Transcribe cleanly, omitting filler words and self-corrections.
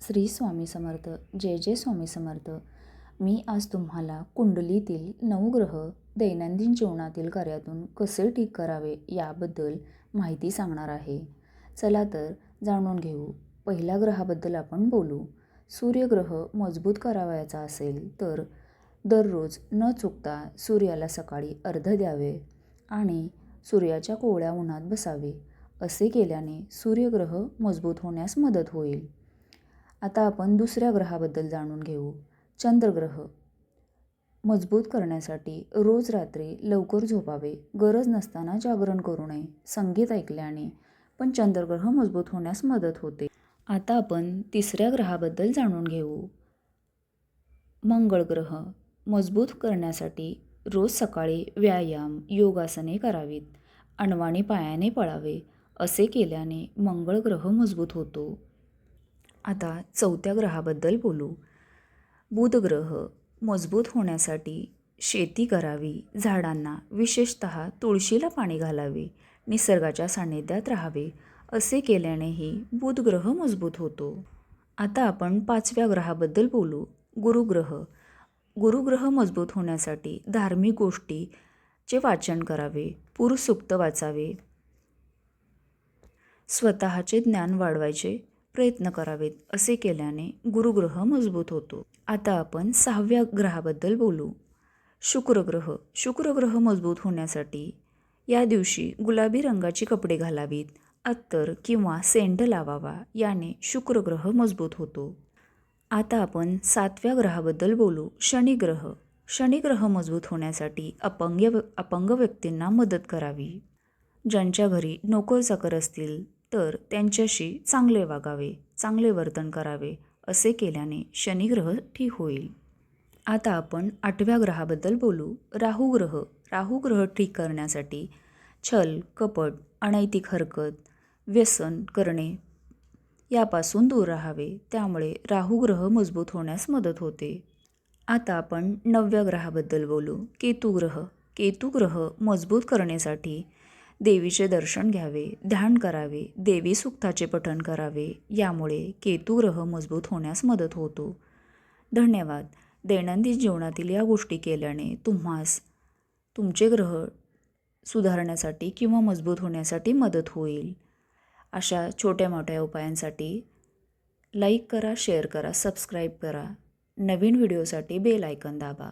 श्री स्वामी समर्थ. जय जय स्वामी समर्थ. मी आज तुम्हाला कुंडलीतील 9 ग्रह दैनंदिन जीवनातील कार्यातून कसे ठीक करावे याबद्दल माहिती सांगणार आहे. चला तर जाणून घेऊ. पहिल्या ग्रहाबद्दल आपण बोलू. सूर्यग्रह मजबूत करावयाचा असेल तर दररोज न चुकता सूर्याला सकाळी अर्घ्य द्यावे आणि सूर्याच्या कोवळ्या उन्हात बसावे. असे केल्याने सूर्यग्रह मजबूत होण्यास मदत होईल. आता आपण दुसऱ्या ग्रहाबद्दल जाणून घेऊ. चंद्रग्रह मजबूत करण्यासाठी रोज रात्री लवकर झोपावे. गरज नसताना जागरण करू नये. संगीत ऐकल्याने पण चंद्रग्रह मजबूत होण्यास मदत होते. आता आपण तिसऱ्या ग्रहाबद्दल जाणून घेऊ. मंगळ ग्रह मजबूत करण्यासाठी रोज सकाळी व्यायाम, योगासने करावीत. अनवाणी पायाने पळावे. असे केल्याने मंगळ ग्रह मजबूत होतो. आता चौथ्या ग्रहाबद्दल बोलू. बुध ग्रह मजबूत होण्यासाठी शेती करावी. झाडांना विशेषतः तुळशीला पाणी घालावे. निसर्गाच्या सान्निध्यात राहावे. असे केल्यानेही बुध ग्रह मजबूत होतो. आता आपण पाचव्या ग्रहाबद्दल बोलू. गुरुग्रह गुरुग्रह मजबूत होण्यासाठी धार्मिक गोष्टीचे वाचन करावे. पुरुष सूक्त वाचावे. स्वतःचे ज्ञान वाढवायचे प्रयत्न करावेत. असे केल्याने गुरुग्रह मजबूत होतो. आता आपण सहाव्या ग्रहाबद्दल बोलू. शुक्रग्रह शुक्रग्रह मजबूत होण्यासाठी या दिवशी गुलाबी रंगाची कपडे घालावीत. अत्तर किंवा सेंट लावावा. याने शुक्रग्रह मजबूत होतो. आता आपण सातव्या ग्रहाबद्दल बोलू. शनिग्रह शनिग्रह मजबूत होण्यासाठी अपंग व्यक्तींना मदत करावी. ज्यांच्या घरी नोकर-चाकर असतील तर त्यांच्याशी चांगले वागावे, चांगले वर्तन करावे. असे केल्याने शनिग्रह ठीक होईल. आता आपण आठव्या ग्रहाबद्दल बोलू. राहुग्रह राहुग्रह ठीक करण्यासाठी छल, कपट, अनैतिक हरकत, व्यसन करणे यापासून दूर राहावे. त्यामुळे राहुग्रह मजबूत होण्यास मदत होते. आता आपण नवव्या ग्रहाबद्दल बोलू. केतुग्रह केतुग्रह मजबूत करण्यासाठी देवीचे दर्शन घ्यावे, ध्यान करावे, देवी सूक्ताचे पठण करावे. यामुळे केतुग्रह मजबूत होण्यास मदत होतो. धन्यवाद. दैनंदिन जीवनातील या गोष्टी केल्याने तुम्हास तुमचे ग्रह सुधारण्यासाठी किंवा मजबूत होण्यासाठी मदत होईल. अशा छोट्या मोठ्या उपायांसाठी लाईक करा, शेअर करा, सबस्क्राईब करा. नवीन व्हिडिओसाठी बेल आयकॉन दाबा.